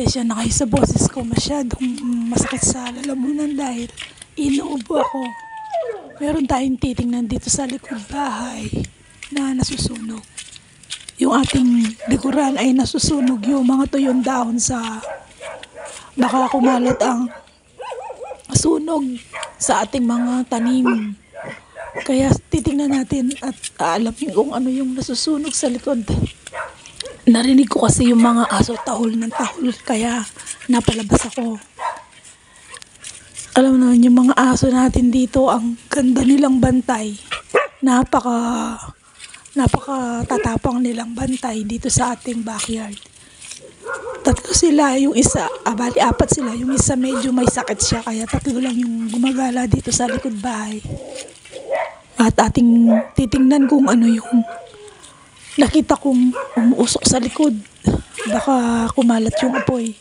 Pasensya na kayo sa boses ko, masyadong masakit sa lalamunan dahil inuubo ako. Meron tayong titingnan dito sa likod bahay na nasusunog. Yung ating likuran ay nasusunog, yung mga tuyong dahon sa baka kumalat ang sunog sa ating mga tanim. Kaya titingnan natin at aalamin kung ano yung nasusunog sa likod. Narinig ko kasi yung mga aso tahol ng tahol, kaya napalabas ako. Alam naman yung mga aso natin dito, ang ganda nilang bantay. Napaka tatapang nilang bantay dito sa ating backyard. Tatlo sila, yung isa, bali apat sila. Yung isa medyo may sakit siya, kaya tatlo lang yung gumagala dito sa likod bahay. At ating titingnan kung ano yung nakita kong umuusok sa likod. Baka kumalat yung apoy.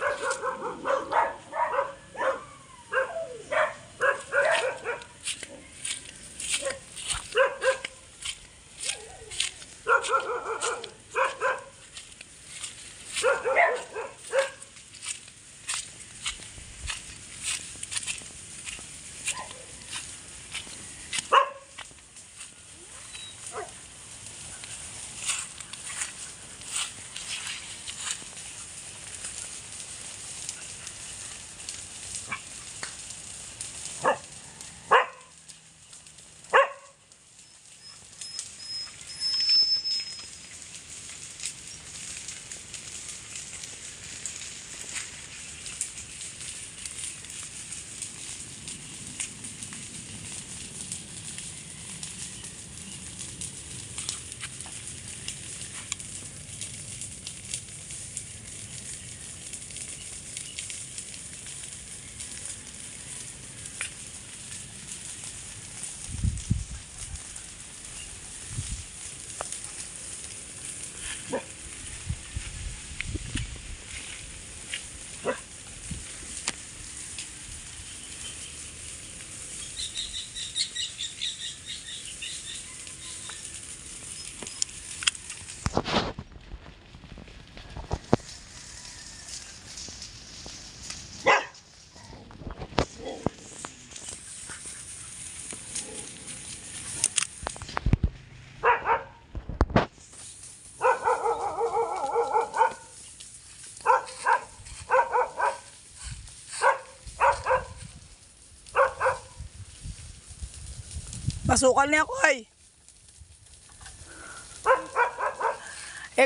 Pasukan niya ako ay.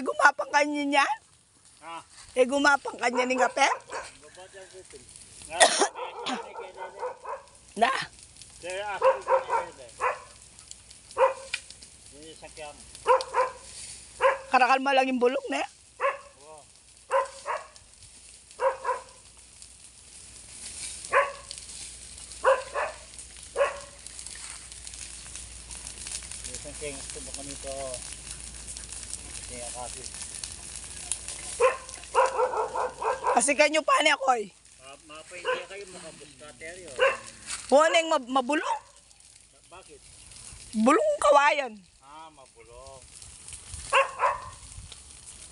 Gumapang kanya niya? Gumapang kanya ni Gape? Na? Karakalma lang yung bulong na. Kasi kanyo pa niya ko ay. Mapaindiya kayo makabuskater yun. Huwag mabulong. Bakit? Bulong kawayan. Mabulong.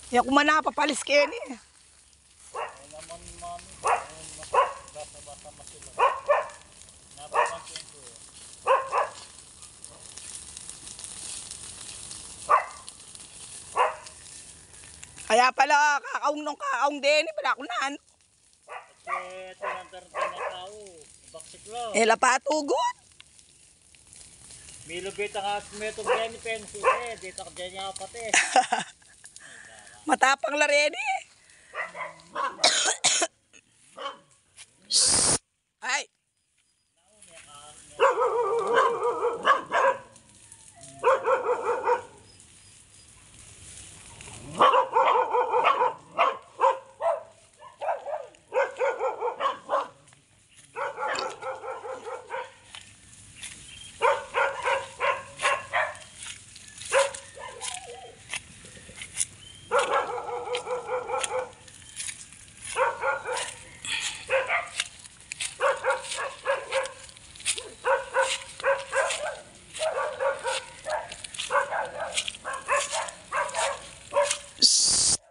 Kaya kung manapapalis kayo niya. Ay naman mami. Bata-bata masila. Napapansin ko. Kaya pala kakaong din. Pala ako na ano. Kasi tinantar-tar na tao. Baksik lang. Lapatugot. Milubit ang asmetong Jenny Pensi. Dito ka dyan niya pati. Matapang la rin eh. Ay.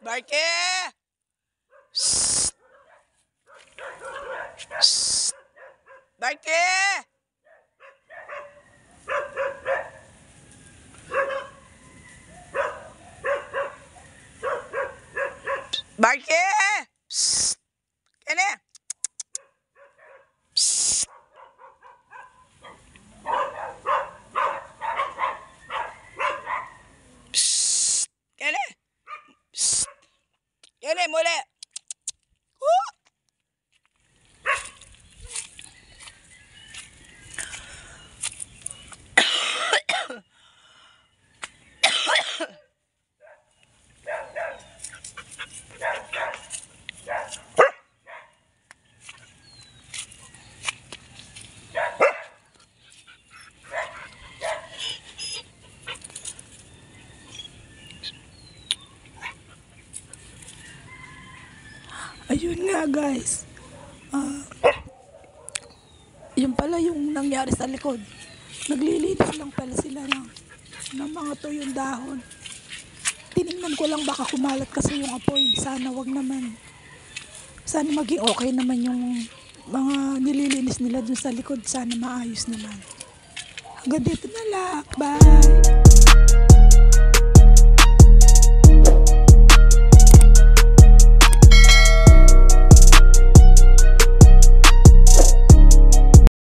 Barke! Shhh! Barky! Psst! Kene! Psst! Psst! Kene! Psst! Kene, muli! Woo! Ayun nga guys, yun pala yung nangyari sa likod. Naglilinis lang pala sila ng mga tuyong dahon. Tinignan ko lang baka kumalat kasi yung apoy. Sana wag naman. Sana maging okay naman yung mga nililinis nila dun sa likod. Sana maayos naman. Hanggang dito na lang. Bye!